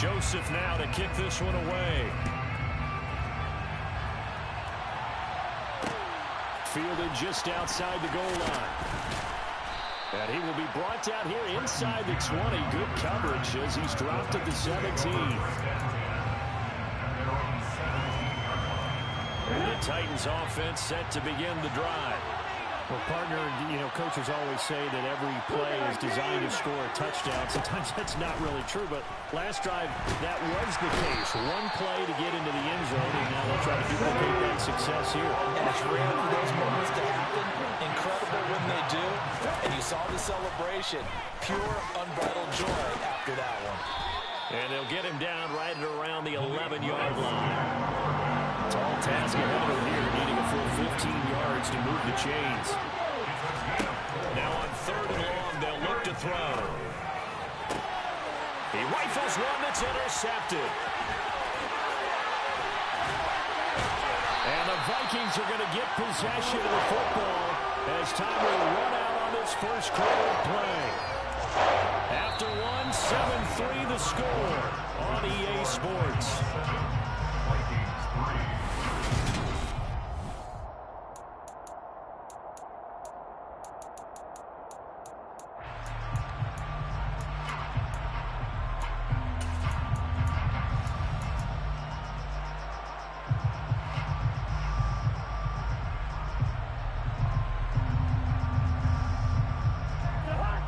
Joseph now to kick this one away. Fielded just outside the goal line. And he will be brought down here inside the 20. Good coverage as he's dropped at the 17. And the Titans offense set to begin the drive. Well, partner, coaches always say that every play is designed to score a touchdown. Sometimes that's not really true, but last drive, that was the case. One play to get into the end zone, and now they'll try to duplicate that success here. And it's rare for those moments to happen. Incredible when they do. And you saw the celebration. Pure, unbridled joy after that one. And they'll get him down right at around the 11-yard line. Tall task ahead of him here, needing a full 15 yards to move the chains. Now on 3rd and long, they'll look to throw. He rifles one that's intercepted. And the Vikings are going to get possession of the football as time will run out on this first quarter play. After one, 7-3 the score on EA Sports.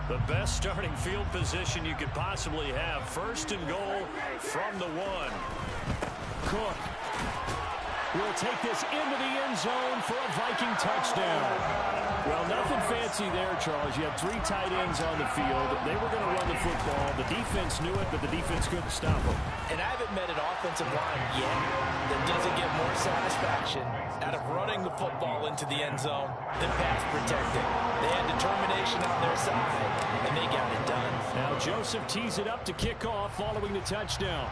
The best starting field position you could possibly have. 1st and goal from the 1. Cook will take this into the end zone for a Viking touchdown. Well, nothing fancy there, Charles. You had 3 tight ends on the field. They were going to run the football. The defense knew it, but the defense couldn't stop them. And I haven't met an offensive line yet that doesn't get more satisfaction out of running the football into the end zone than pass protecting. They had determination on their side, and they got it done. Now Joseph tees it up to kick off following the touchdown.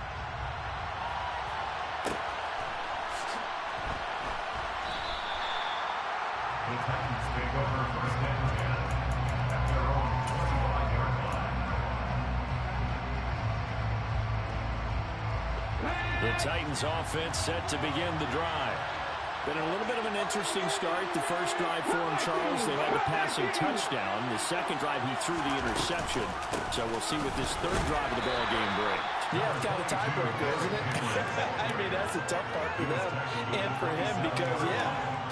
The Titans offense set to begin the drive. Been a little bit of an interesting start. The first drive for him, Charles, they had the passing touchdown. The second drive, he threw the interception. So we'll see what this third drive of the ball game brings. Yeah, it's kind of a tiebreaker, isn't it? I mean, that's a tough part for them and for him because,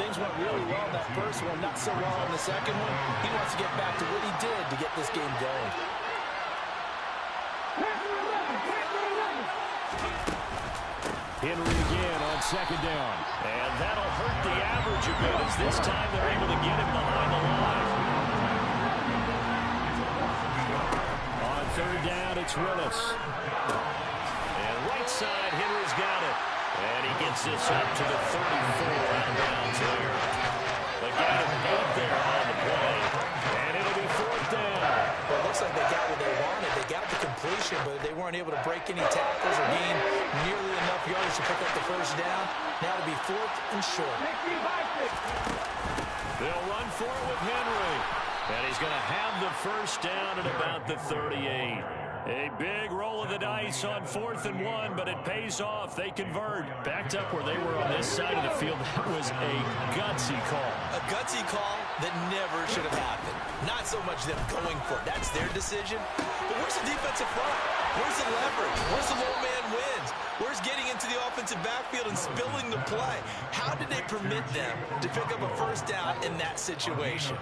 things went really well in that first one, not so well in the second one. He wants to get back to what he did to get this game going. Henry again on 2nd down. And that'll hurt the average a bit as this time they're able to get him behind the line. On 3rd down, it's Willis. And right side, Henry's got it. And he gets this up to the 34 out of bounds there. They got him 8 there on the play. And it'll be 4th down. Well, it looks like they got what they wanted. They got the completion, but they weren't able to break any tackles or gain nearly enough yards to pick up the first down. Now it'll be 4th and short. They'll run for it with Henry. And he's going to have the first down at about the 38. A big roll of the dice on 4th and 1, but it pays off. They convert. Backed up where they were on this side of the field. That was a gutsy call. A gutsy call that never should have happened. Not so much them going for it. That's their decision. But where's the defensive front? Where's the leverage? Where's the low man wins? Where's getting into the offensive backfield and spilling the play? How did they permit them to pick up a first down in that situation?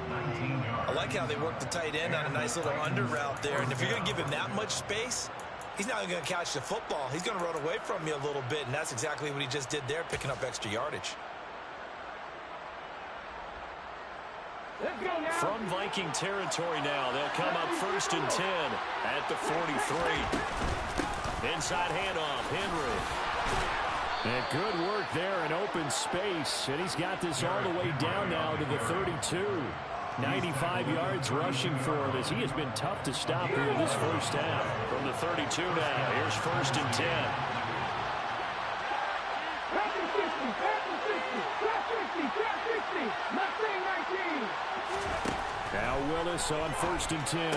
I like how they worked the tight end on a nice little under route there. And if you're going to give him that much space, he's not going to catch the football. He's going to run away from you a little bit, and that's exactly what he just did there, picking up extra yardage. From Viking territory now, they'll come up 1st and 10 at the 43. Inside handoff, Henry. And good work there in open space. And he's got this all the way down now to the 32. 95 yards rushing for him as he has been tough to stop here this first half. From the 32 now, here's 1st and 10. Now Willis on 1st and 10.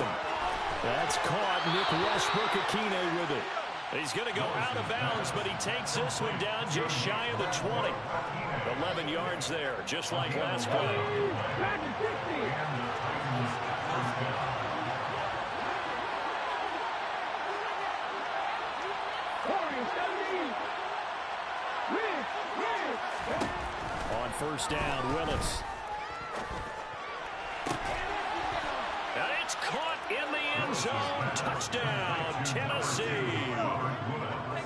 That's caught. Nick Westbrook-Akine with it. He's going to go out of bounds, but he takes this one down just shy of the 20. 11 yards there, just like last play. On first down, Willis. And it's caught in the end zone. Touchdown, Tennessee.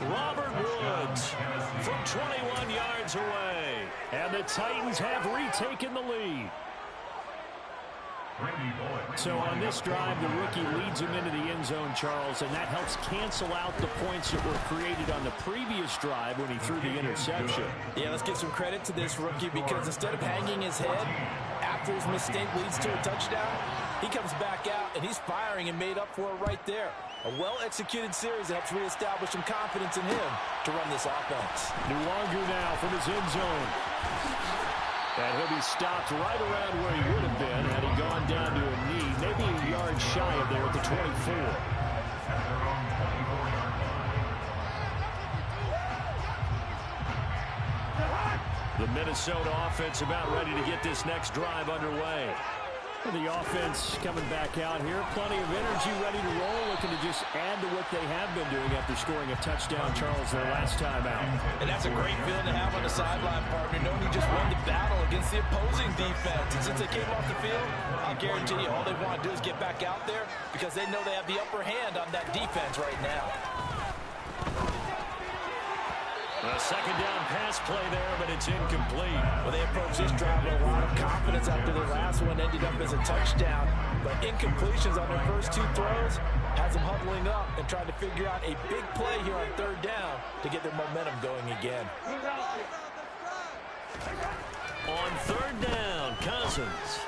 Robert Woods from 21 yards away. And the Titans have retaken the lead. So on this drive, the rookie leads him into the end zone, Charles, and that helps cancel out the points that were created on the previous drive when he threw the interception. Yeah, let's give some credit to this rookie because instead of hanging his head after his mistake leads to a touchdown, he comes back out and he's firing and made up for it right there. A well-executed series that helps reestablish some confidence in him to run this offense. Luongo now from his end zone. And he'll be stopped right around where he would have been had he gone down to a knee, maybe a yard shy of there at the 24. The Minnesota offense about ready to get this next drive underway. The offense coming back out here. Plenty of energy, ready to roll, looking to just add to what they have been doing after scoring a touchdown, Charles, their last time out. And that's a great feeling to have on the sideline, partner, knowing you just won the battle against the opposing defense. And since they came off the field, I guarantee you all they want to do is get back out there because they know they have the upper hand on that defense right now. A second down pass play there, but it's incomplete. Well, they approached this drive with a lot of confidence after the last one ended up as a touchdown. But incompletions on their first two throws has them huddling up and trying to figure out a big play here on third down to get their momentum going again. On third down, Cousins.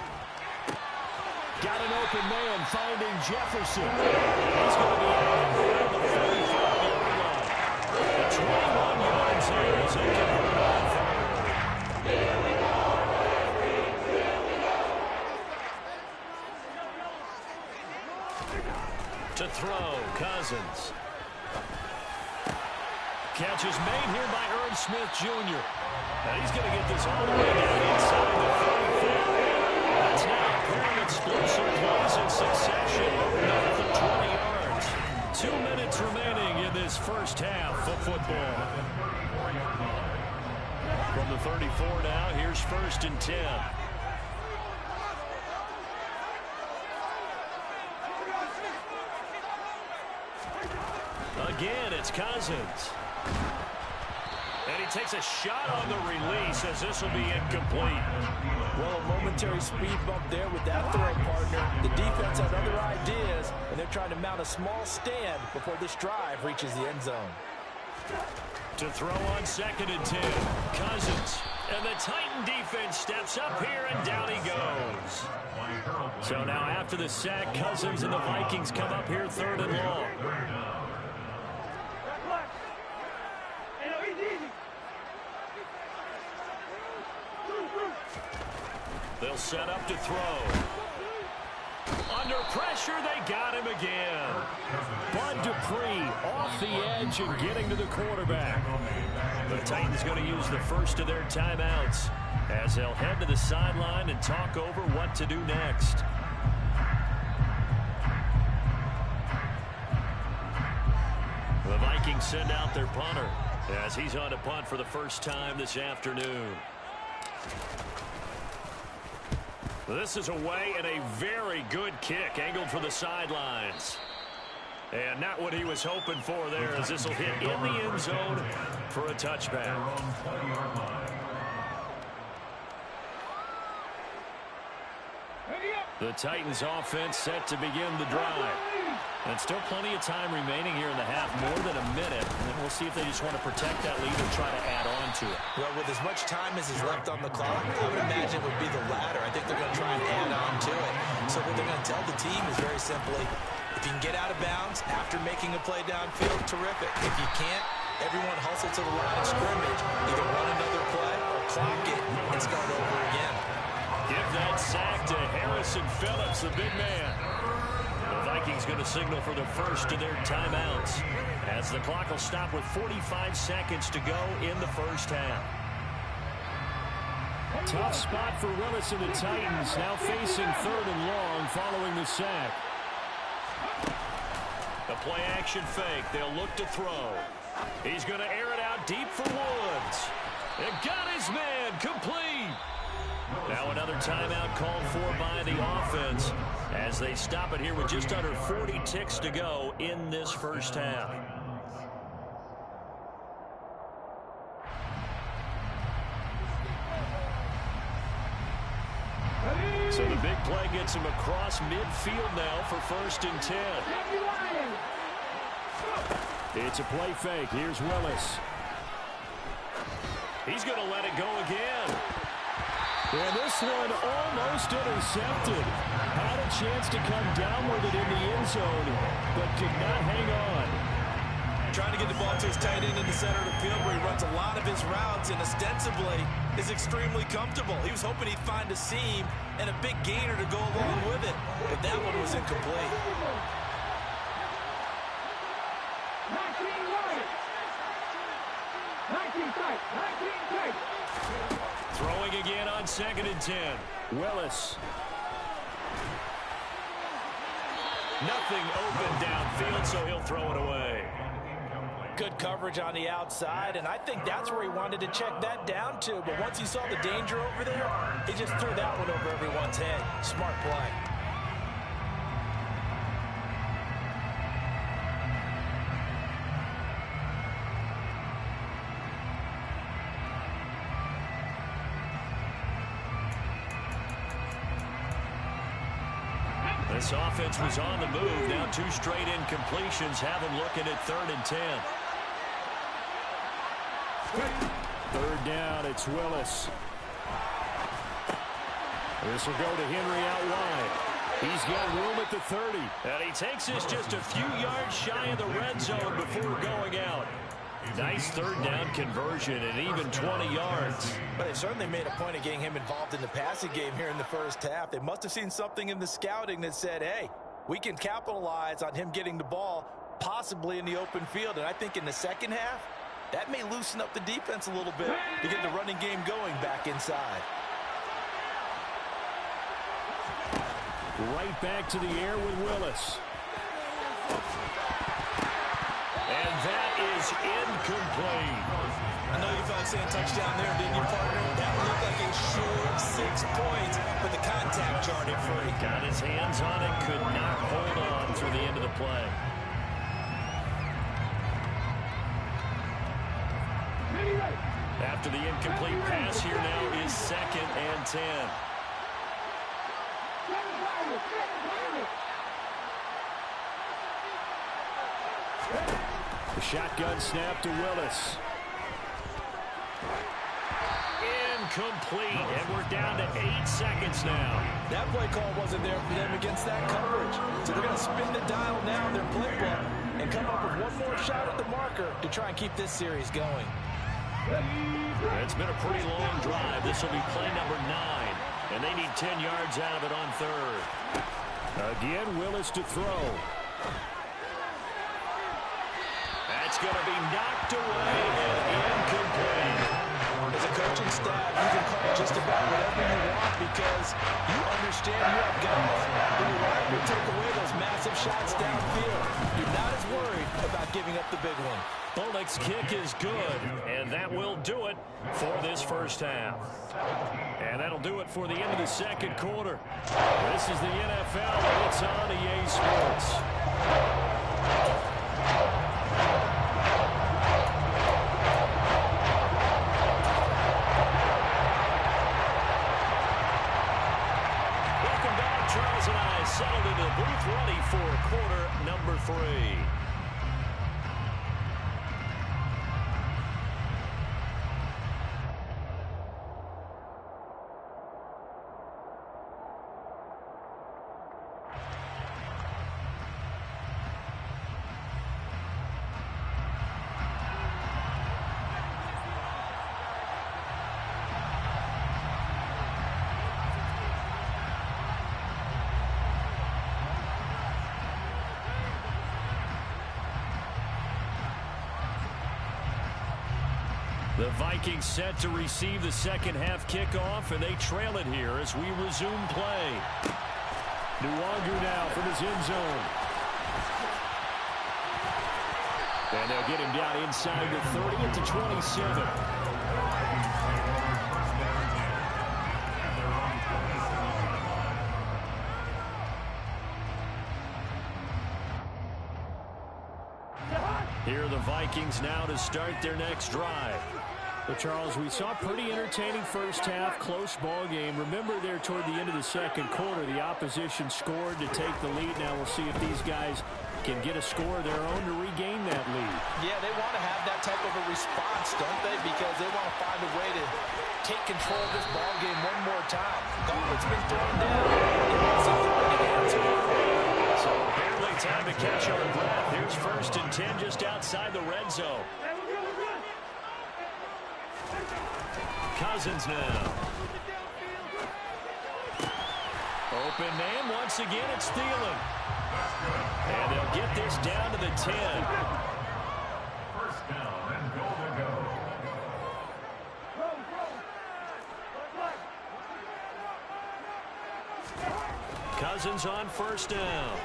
Got an open man finding Jefferson. He's going to be out around the 45-yard line. The 21 yards here is incomplete on third. To throw, Cousins. Catch is made here by Irv Smith Jr. And he's going to get this all the way down inside the 45. That's now a pair of explosive plays in succession. North of 20 yards. 2 minutes remaining in this first half of football. From the 34 now, here's 1st and 10. Again, it's Cousins. And he takes a shot on the release as this will be incomplete. Well, a momentary speed bump there with that throw, partner. The defense had other ideas, and they're trying to mount a small stand before this drive reaches the end zone. To throw on 2nd and 10, Cousins. And the Titan defense steps up here, and down he goes. So now after the sack, Cousins and the Vikings come up here 3rd and long. They'll set up to throw. Under pressure, they got him again. Bud Dupree off the edge and getting to the quarterback. The Titans going to use the first of their timeouts as they'll head to the sideline and talk over what to do next. The Vikings send out their punter as he's on to punt for the first time this afternoon. This is away and a very good kick angled for the sidelines. And not what he was hoping for there as this will hit in the end zone for a touchback. The Titans offense set to begin the drive. And still plenty of time remaining here in the half, more than a minute. And then we'll see if they just want to protect that lead or try to add on to it. Well, with as much time as is left on the clock, I would imagine it would be the latter. I think they're going to try and add on to it. So what they're going to tell the team is very simply, if you can get out of bounds after making a play downfield, terrific. If you can't, everyone hustle to the line of scrimmage, either run another play or clock it and start over again. Give that sack to Harrison Phillips, the big man. The he's going to signal for the first of their timeouts, as the clock will stop with 45 seconds to go in the first half. Tough spot for Willis and the Titans, now facing 3rd and long following the sack. The play action fake. They'll look to throw. He's going to air it out deep for Woods. It got his man complete. Now another timeout called for by the offense as they stop it here with just under 40 ticks to go in this first half. So the big play gets him across midfield now for 1st and 10. It's a play fake. Here's Willis. He's going to let it go again. And this one almost intercepted. Had a chance to come down with it in the end zone, but did not hang on. Trying to get the ball to his tight end in the center of the field where he runs a lot of his routes and ostensibly is extremely comfortable. He was hoping he'd find a seam and a big gainer to go along with it, but that one was incomplete. Throwing again on 2nd and 10. Willis. Nothing open downfield, so he'll throw it away. Good coverage on the outside, and I think that's where he wanted to check that down to. But once he saw the danger over there, he just threw that one over everyone's head. Smart play. This offense was on the move. Now 2 straight incompletions have him looking at 3rd and 10. 3rd down, it's Willis. This will go to Henry out wide. He's got room at the 30. And he takes this just a few yards shy of the red zone before going out. Nice 3rd down conversion and even 20 yards. But they certainly made a point of getting him involved in the passing game here in the first half. They must have seen something in the scouting that said, hey, we can capitalize on him getting the ball possibly in the open field. And I think in the second half, that may loosen up the defense a little bit to get the running game going back inside. Right back to the air with Willis. And that is incomplete. I know you felt saying touchdown there, didn't you, partner? That looked like a short 6 points, but the contact jarred it free. Got his hands on it, could not hold on through the end of the play. After the incomplete pass, here now is 2nd and 10. The shotgun snap to Willis. Incomplete, and we're down to 8 seconds now. That play call wasn't there for them against that coverage. So they're going to spin the dial now in their playbook and come up with one more shot at the marker to try and keep this series going. It's been a pretty long drive. This will be play number 9, and they need 10 yards out of it on 3rd. Again, Willis to throw. That's going to be knocked away and incomplete. As a coaching staff, you can call just about whatever you want because you understand you have guys who are liable to take away those massive shots downfield. You're not as worried about giving up the big one. Bullock's kick is good, and that will do it for this first half. And that'll do it for the end of the second quarter. This is the NFL, and it's on EA Sports. Welcome back. Charles and I settled into the booth ready for quarter number 3. The Vikings set to receive the second half kickoff, and they trail it here as we resume play. Nwangu now from his end zone. And they'll get him down inside the 30 at the 27. Here are the Vikings now to start their next drive. Well, Charles, we saw a pretty entertaining first half, close ball game. Remember there toward the end of the second quarter, the opposition scored to take the lead. Now we'll see if these guys can get a score of their own to regain that lead. Yeah, they want to have that type of a response, don't they? Because they want to find a way to take control of this ball game one more time. Gauntlet's been thrown down. They want something to answer. So barely time to catch our breath. Here's 1st and 10 just outside the red zone. Cousins now. Open man once again. It's Thielen. And they'll get this down to the 10. First down and goal to go. Cousins on 1st down.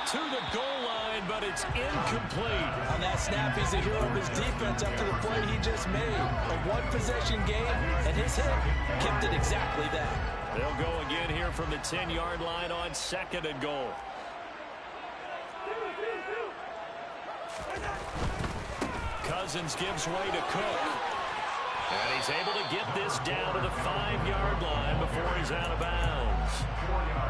To the goal line, but it's incomplete. On that snap, he's a hero of his defense after the play he just made. A one-possession game, and his hit kept it exactly that. They'll go again here from the 10-yard line on 2nd and goal. Cousins gives way to Cook. And he's able to get this down to the 5-yard line before he's out of bounds.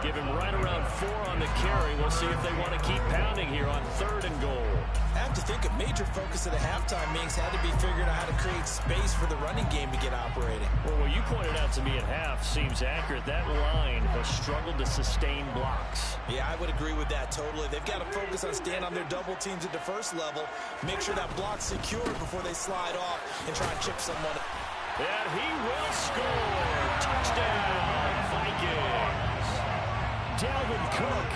Give him right around 4 on the carry. We'll see if they want to keep pounding here on 3rd and goal. I have to think a major focus of the halftime meetings had to be figuring out how to create space for the running game to get operating. Well, what you pointed out to me at half seems accurate. That line has struggled to sustain blocks. Yeah, I would agree with that totally. They've got to focus on staying on their double teams at the first level, make sure that block's secured before they slide off and try and chip someone. And he will score. Touchdown, Vikings. Dalvin Cook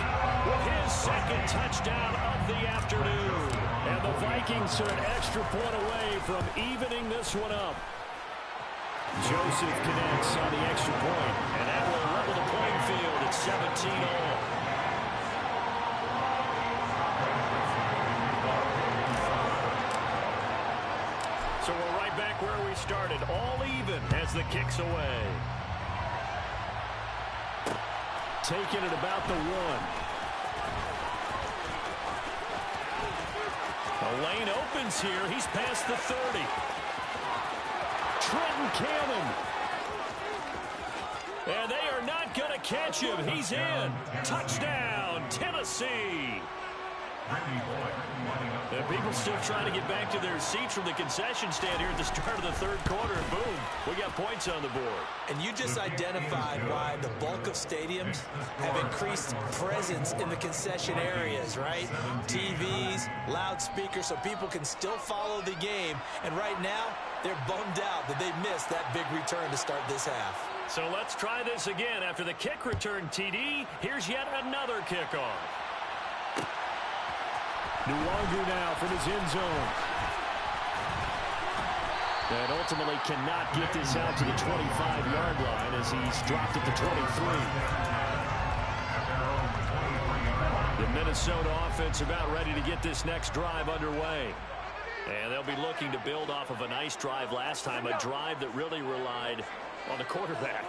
with his 2nd touchdown of the afternoon. And the Vikings are an extra point away from evening this one up. Joseph connects on the extra point. And that will level the playing field at 17 all. So we're right back where we started, all even as the kick's away. Taking it about the 1. The lane opens here. He's past the 30. Trenton Cannon. And they are not going to catch him. He's in. Touchdown, Tennessee. And people still trying to get back to their seats from the concession stand here at the start of the 3rd quarter. And boom, we got points on the board. And you just identified why the bulk of stadiums have increased presence in the concession areas, right? TVs, loudspeakers, so people can still follow the game. And right now, they're bummed out that they missed that big return to start this half. So let's try this again. After the kick return, TD, here's yet another kickoff. Nwangu now from his end zone. And ultimately cannot get this out to the 25-yard line as he's dropped at the 23. The Minnesota offense about ready to get this next drive underway. And they'll be looking to build off of a nice drive last time, a drive that really relied on the quarterback.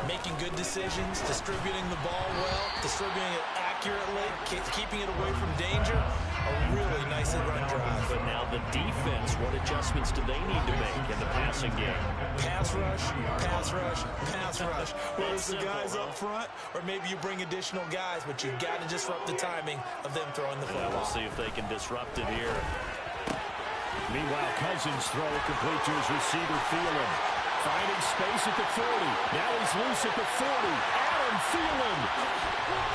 Making good decisions, distributing the ball well, distributing it accurately, keeping it away from danger. A really nicely run drive. But now the defense, what adjustments do they need to make in the passing game? Pass rush, pass rush, pass rush. Whether it's the guys up front or maybe you bring additional guys, but you've got to disrupt the timing of them throwing the football. We'll see if they can disrupt it here. Meanwhile, Cousins throw complete to his receiver, Thielen. Finding space at the 40. Now he's loose at the 40. Adam Thielen.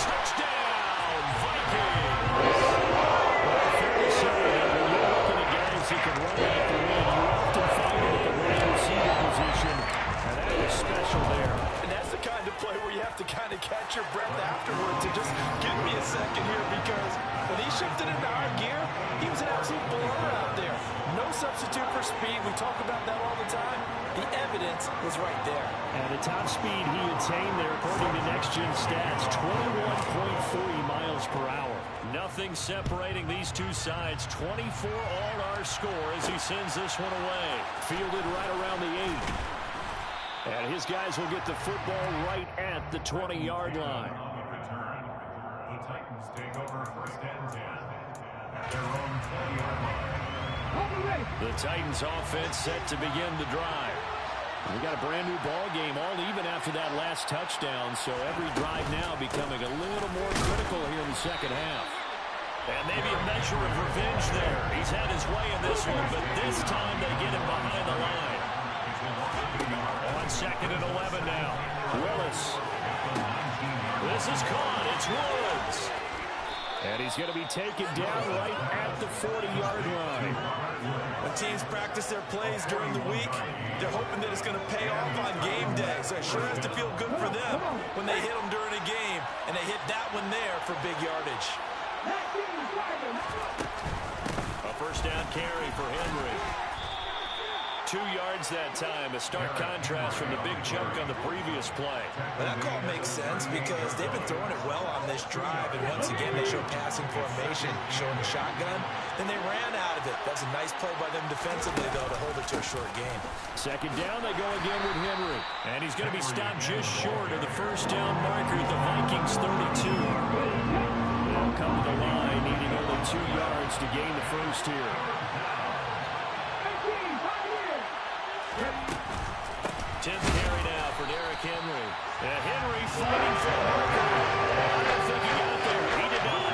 Touchdown, Vikings. Well, fair to say that when you're looking at guys who can run after win, you often find them at the wide receiver position. And that was special there. And that's the kind of play where you have to kind of catch your breath afterwards and just give me a second here, because when he shifted into high gear, He was an absolute blur out there. No substitute for speed. We talk about that all the time. The evidence was right there. And the top speed he attained there, according to Next Gen Stats, 21.3 miles per hour. Nothing separating these two sides. 24 all our score as he sends this one away. Fielded right around the 8. And his guys will get the football right at the 20-yard line. The Titans take over first and 10 at their own 20-yard line. The Titans offense set to begin the drive. We got a brand new ball game, all even after that last touchdown, so every drive now becoming a little more critical here in the second half. And maybe a measure of revenge there. He's had his way in this one, but this time they get him behind the line. On 2nd and 11 now. Willis. This is caught. It's Woods. And he's going to be taken down right at the 40-yard line. When teams practice their plays during the week, they're hoping that it's going to pay off on game day. So it sure has to feel good for them when they hit them during a game, and they hit that one there for big yardage. A first down carry for Henry. 2 yards that time, a stark contrast from the big chunk on the previous play. But that call makes sense because they've been throwing it well on this drive, and once again they show passing formation, showing the shotgun. Then they ran out of it. That's a nice play by them defensively, though, to hold it to a short game. 2nd down, they go again with Henry. And he's going to be stopped just short of the first down marker at the Vikings 32. They'll come to the line, needing only 2 yards to gain the first here. 10th carry now for Derrick Henry. Henry fighting for the marker. I don't think he got there. He did not.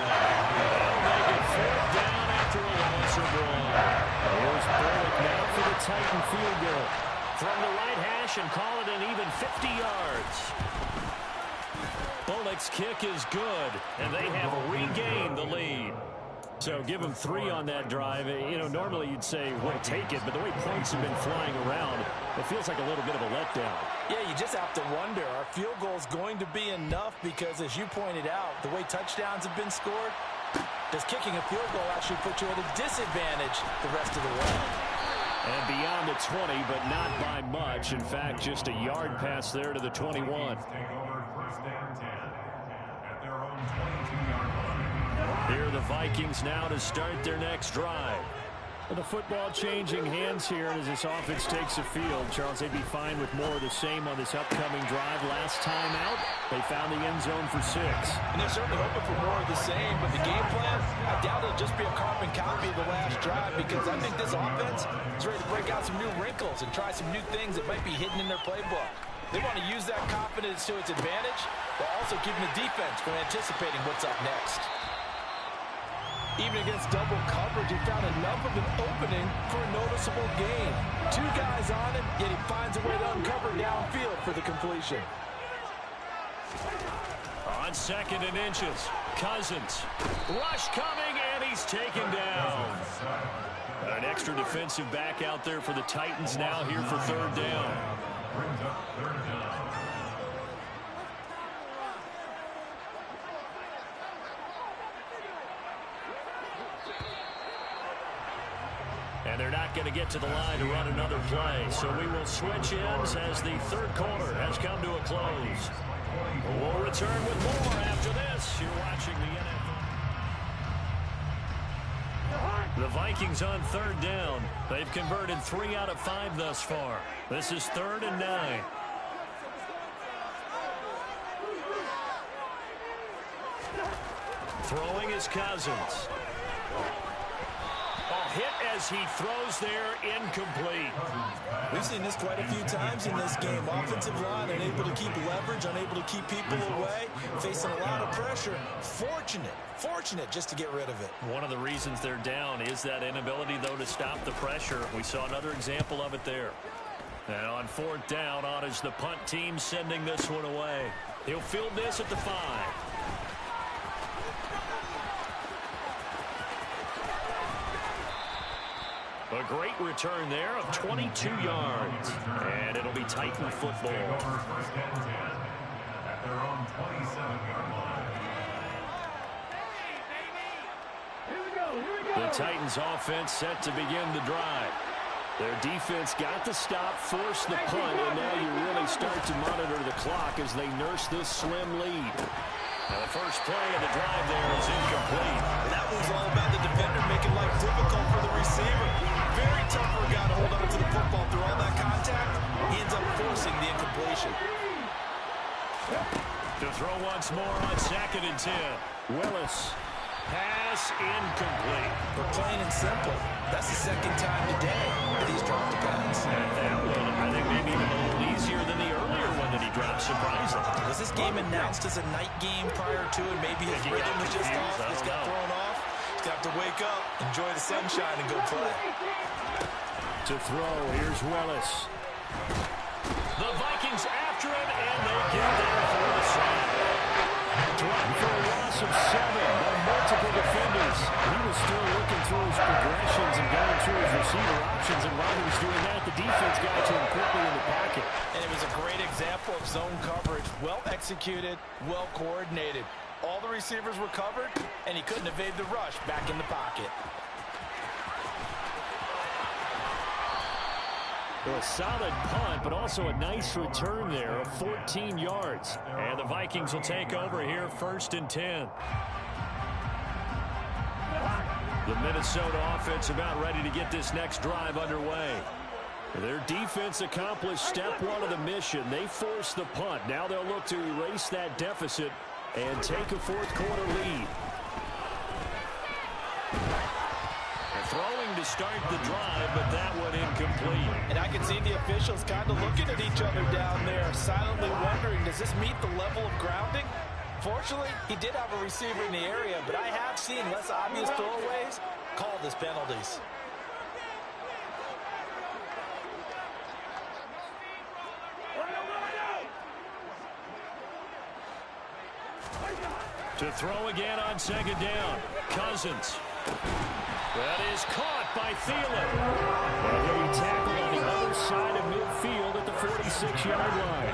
That'll make it 4th down after a loss of 1. Here's Bullock now for the Titan field goal. From the right hash and call it an even 50 yards. Bullock's kick is good, and they have regained the lead. So give them 3 on that drive. You know, normally you'd say, well, take it, but the way points have been flying around, it feels like a little bit of a letdown. Yeah, you just have to wonder, are field goals going to be enough? Because as you pointed out, the way touchdowns have been scored, does kicking a field goal actually put you at a disadvantage the rest of the way? And beyond the 20, but not by much. In fact, just a yard pass there to the 21. Take over first and 10 at their own 22-yard line. Here are the Vikings now to start their next drive. Well, the football changing hands here as this offense takes the field. Charles, they'd be fine with more of the same on this upcoming drive. Last time out, they found the end zone for 6. And they're certainly hoping for more of the same, but the game plan, I doubt it'll just be a carbon copy of the last drive, because I think this offense is ready to break out some new wrinkles and try some new things that might be hidden in their playbook. They want to use that confidence to its advantage, while also keeping the defense from anticipating what's up next. Even against double coverage, he found enough of an opening for a noticeable gain. 2 guys on him, yet he finds a way to uncover downfield for the completion. On 2nd and inches, Cousins. Rush coming, and he's taken down. An extra defensive back out there for the Titans now here for 3rd down. Brings up 3rd down. And they're not going to get to the line to run another play. So we will switch ends as the 3rd quarter has come to a close. We'll return with more after this. You're watching the NFL. The Vikings on 3rd down. They've converted 3 out of 5 thus far. This is 3rd and 9. Throwing is Cousins. Hit as he throws there, incomplete. We've seen this quite a few times in this game. Offensive line unable to keep leverage, unable to keep people away, facing a lot of pressure. Fortunate just to get rid of it. One of the reasons they're down is that inability, though, to stop the pressure. We saw another example of it there. And on 4th down, on is the punt team sending this one away. He'll field this at the 5. A great return there of 22 yards. And it'll be Titan football. Take over first and 10 at their own 27-yard line. The Titans offense set to begin the drive. Their defense got the stop, forced the punt, and now you really start to monitor the clock as they nurse this slim lead. Now the first play of the drive there is incomplete. That was all about the defender making life difficult for the receiver. Very tough for a guy to hold on to the football through all that contact. He ends up forcing the incompletion. To throw once more on 2nd and 10. Willis. Pass incomplete. But plain and simple, that's the second time today that he's dropped a pass. And that one, I think maybe even a little easier than the earlier one that he dropped, surprising. Was this game announced as a night game prior to it? Maybe his rhythm was just off. Just got thrown off. He's got to wake up, enjoy the sunshine, and go play. To throw, here's Willis. The Vikings after him, and they get there for the sack. Dropped for a loss of 7 by multiple defenders. He was still looking through his progressions and going through his receiver options, and while he was doing that, the defense got to him quickly in the pocket. And it was a great example of zone coverage. Well executed, well coordinated. All the receivers were covered, and he couldn't evade the rush back in the pocket. Well, a solid punt, but also a nice return there of 14 yards. And the Vikings will take over here, 1st and 10. The Minnesota offense about ready to get this next drive underway. Their defense accomplished step 1 of the mission. They forced the punt. Now they'll look to erase that deficit and take a 4th quarter lead. Throwing to start the drive, but that one incomplete. And I can see the officials kind of looking at each other down there, silently wondering, does this meet the level of grounding? Fortunately, he did have a receiver in the area, but I have seen less obvious throwaways called as penalties. To throw again on 2nd down. Cousins. That is caught by Thielen. And he'll be tackled on the other side of midfield at the 46-yard line.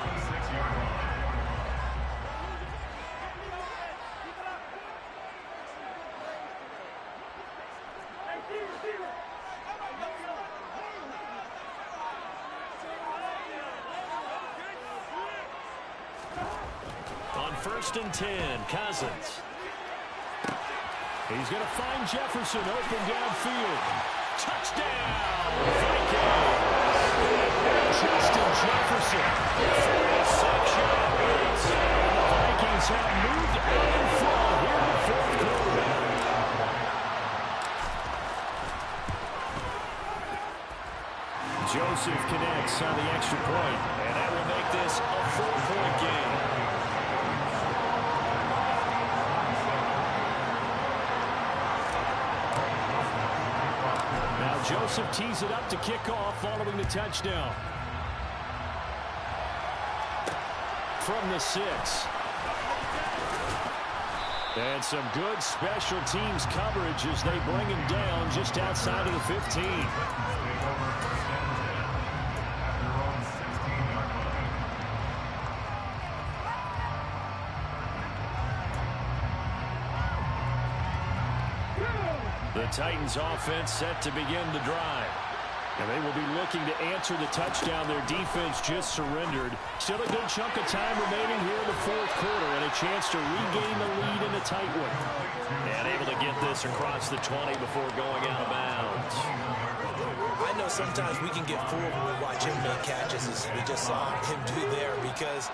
On 1st and 10, Cousins. He's going to find Jefferson open downfield. Touchdown, Vikings! Justin Jefferson, 46-yard. The Vikings have moved out in front here in the 4th quarter. Joseph connects on the extra point, and that will make this a 4-point game. Joseph tees it up to kick off following the touchdown. From the 6. And some good special teams coverage as they bring him down just outside of the 15. The Titans offense set to begin the drive. And they will be looking to answer the touchdown their defense just surrendered. Still a good chunk of time remaining here in the 4th quarter and a chance to regain the lead in a tight one. And able to get this across the 20 before going out of bounds. I know sometimes we can get fooled when we watch him make catches as we just saw him do there because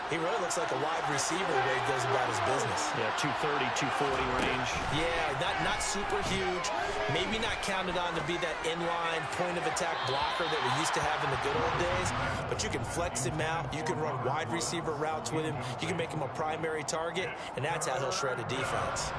he really looks like a wide receiver the way he goes about his business. Yeah, 230, 240 range. Yeah, not super huge. Maybe not counted on to be that inline point-of-attack blocker that we used to have in the good old days. But you can flex him out. You can run wide receiver routes with him. You can make him a primary target, and that's how he'll shred a defense.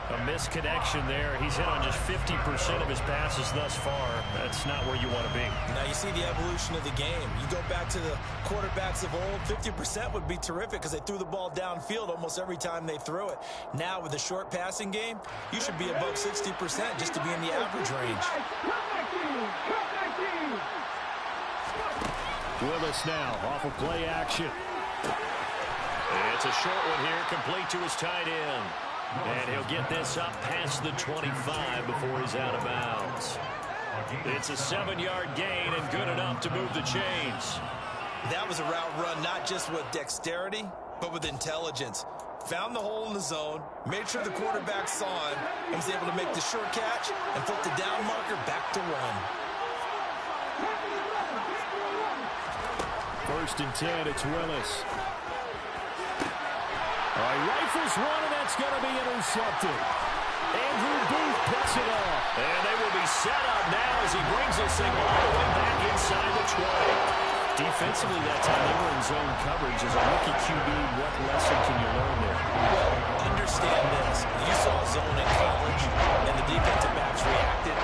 A misconnection there. He's hit on just 50% of his passes thus far. That's not where you want to be. Now you see the evolution of the game. You go back to the quarterbacks of old, 50% would be terrific because they threw the ball downfield almost every time they threw it. Now with the short passing game, you should be above 60% just to be in the average range. Willis now off of play action. It's a short one here, complete to his tight end. And he'll get this up past the 25 before he's out of bounds. It's a 7-yard gain and good enough to move the chains. That was a route run not just with dexterity, but with intelligence. Found the hole in the zone, made sure the quarterback saw him, and was able to make the short catch and flip the down marker back to 1. 1st and 10, it's Willis. Rifles one, and that's going to be intercepted. Andrew Booth picks it off. And they will be set up now as he brings this thing all the way back inside the 20. Defensively that time, they were in zone coverage. As a rookie QB, what lesson can you learn there? Well, understand this. You saw zone in college, and the defensive backs reacted.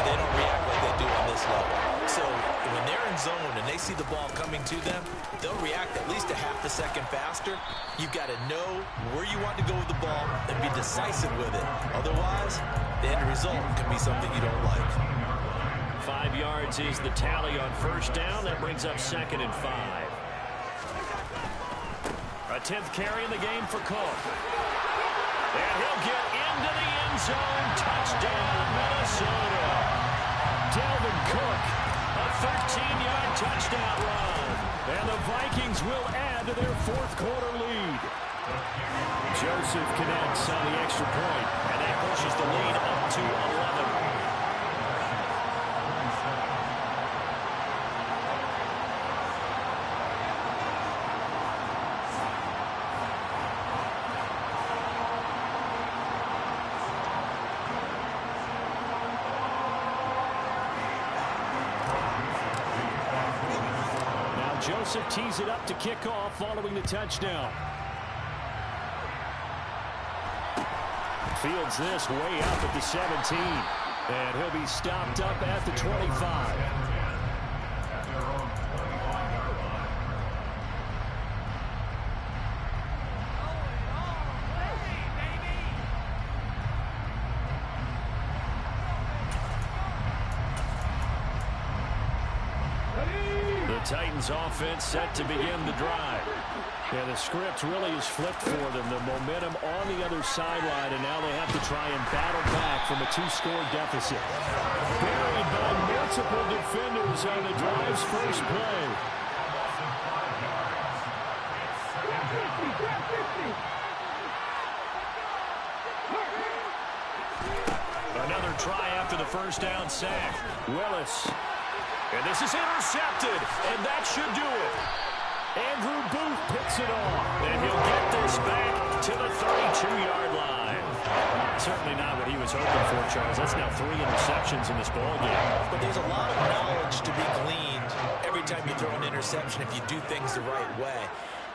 They don't react like they do on this level. So when they're in zone and they see the ball coming to them, they'll react at least a half a second faster. You've got to know where you want to go with the ball and be decisive with it. Otherwise, the end result can be something you don't like. 5 yards is the tally on 1st down. That brings up 2nd and 5. A 10th carry in the game for Cook. And he'll get into the end zone. Touchdown, Minnesota. Dalvin Cook, a 13-yard touchdown run. And the Vikings will add to their 4th quarter lead. Joseph connects on the extra point. And that pushes the lead up to 11. Joseph tees it up to kick off following the touchdown. Fields this way up at the 17. And he'll be stopped up at the 25. Titans offense set to begin the drive. Yeah, the script really is flipped for them. The momentum on the other sideline, and now they have to try and battle back from a 2-score deficit. Buried by multiple defenders on the drive's first play. Another try after the 1st down sack. Willis. And this is intercepted, and that should do it. Andrew Booth picks it off. And he'll get this back to the 32-yard line. Certainly not what he was hoping for, Charles. That's now 3 interceptions in this ballgame. But there's a lot of knowledge to be gleaned every time you throw an interception if you do things the right way.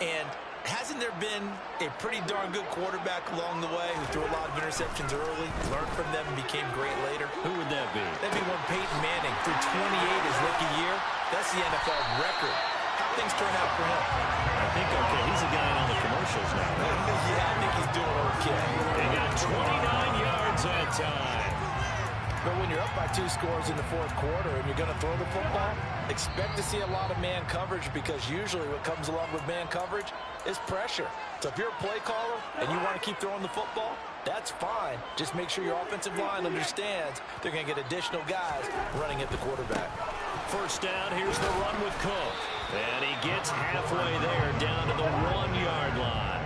And hasn't there been a pretty darn good quarterback along the way who threw a lot of interceptions early, learned from them, and became great later? Who would that be? That'd be one Peyton Manning threw 28 his rookie year. That's the NFL record. How things turn out for him? I think okay. He's a guy on the commercials now, right? Yeah, I think he's doing okay. They got 29 yards that time. But when you're up by 2 scores in the 4th quarter and you're going to throw the football, expect to see a lot of man coverage, because usually what comes along with man coverage is pressure. So if you're a play caller and you want to keep throwing the football, that's fine. Just make sure your offensive line understands they're going to get additional guys running at the quarterback. 1st down, here's the run with Cook. And he gets halfway there down to the 1-yard line.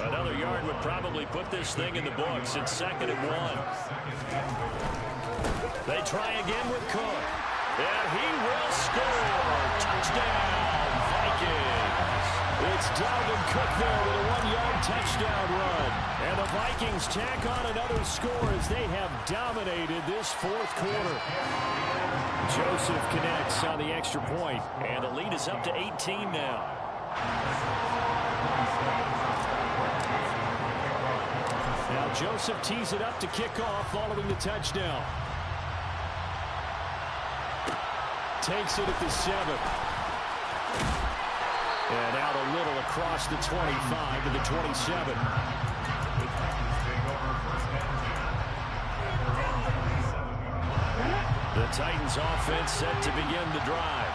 Another yard would probably put this thing in the books. It's 2nd and 1. They try again with Cook. And he will score. Touchdown, Vikings. It's Dalvin Cook there with a 1-yard touchdown run. And the Vikings tack on another score as they have dominated this 4th quarter. Joseph connects on the extra point. And the lead is up to 18 now. Now Joseph tees it up to kick off following the touchdown. Takes it at the 7. And out a little across the 25 to the 27. The Titans offense set to begin the drive.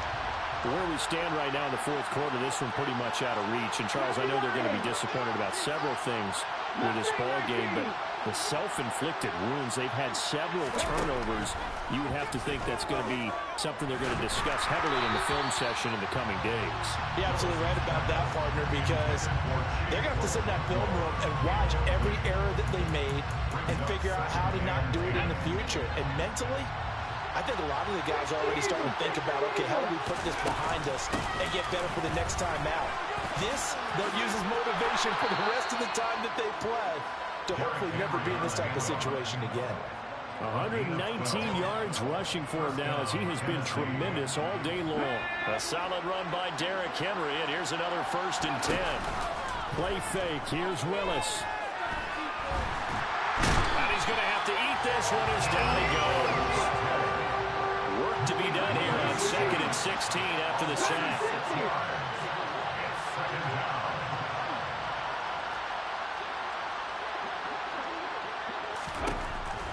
Where we stand right now in the 4th quarter, this one pretty much out of reach. And, Charles, I know they're going to be disappointed about several things. with this ball game, but the self-inflicted wounds, they've had several turnovers. You would have to think that's going to be something they're going to discuss heavily in the film session in the coming days. You're absolutely right about that, partner, because they're going to have to sit in that film room and watch every error that they made and figure out how to not do it in the future. And mentally, I think a lot of the guys are already starting to think about, okay, how do we put this behind us and get better for the next time out? This, they'll use as motivation for the rest of the time that they play to hopefully never be in this type of situation again. 119 yards rushing for him now as he has been tremendous all day long. A solid run by Derrick Henry, and here's another 1st and 10. Play fake. Here's Willis. And he's going to have to eat this one as down he goes. Work to be done here on 2nd and 16 after the sack.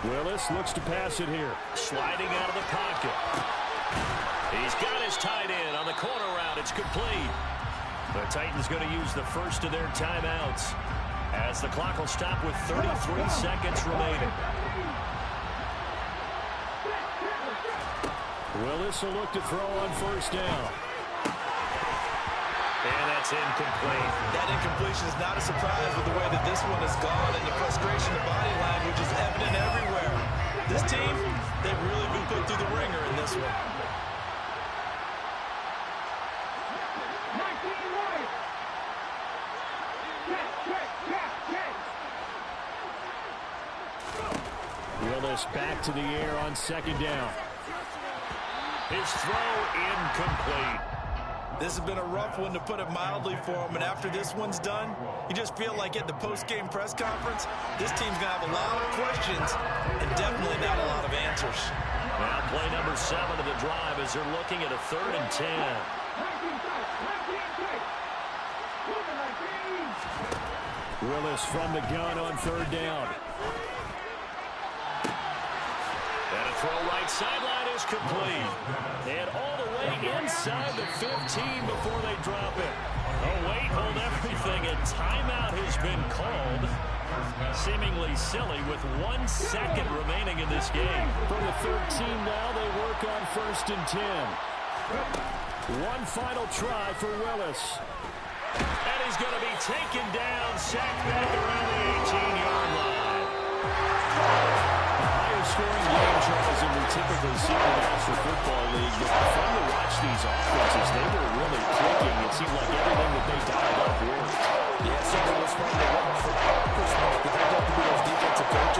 Willis looks to pass it here. Sliding out of the pocket. He's got his tight end on the corner route. It's complete. The Titans going to use the first of their timeouts as the clock will stop with 33 seconds remaining. Willis will look to throw on 1st down. And that's incomplete. That incompletion is not a surprise with the way that this one has gone, and the frustration, the body language is evident everywhere. This team, they've really been put through the ringer in this one. Willis back to the air on 2nd down. His throw incomplete. This has been a rough one, to put it mildly, for him. And after this one's done, you just feel like at the post-game press conference, this team's going to have a lot of questions and definitely not a lot of answers. Now play number 7 of the drive as they're looking at a 3rd and 10. Willis from the gun on 3rd down. And a throw right sideline is complete. And all the way inside the 15 before they drop it. Oh, wait, hold everything. A timeout has been called. Seemingly silly with 1 second remaining in this game. From the 13 now, they work on 1st and 10. One final try for Willis. And he's going to be taken down, sacked back around the 18-yard line. Scoring game, Charles, and we typically see in the National Football League. It's fun to watch these offenses. They were really clicking. It seemed like everything that they dialed up worked. Yeah, so it was fun to watch for perspective. I'd love to be those defensive coaches.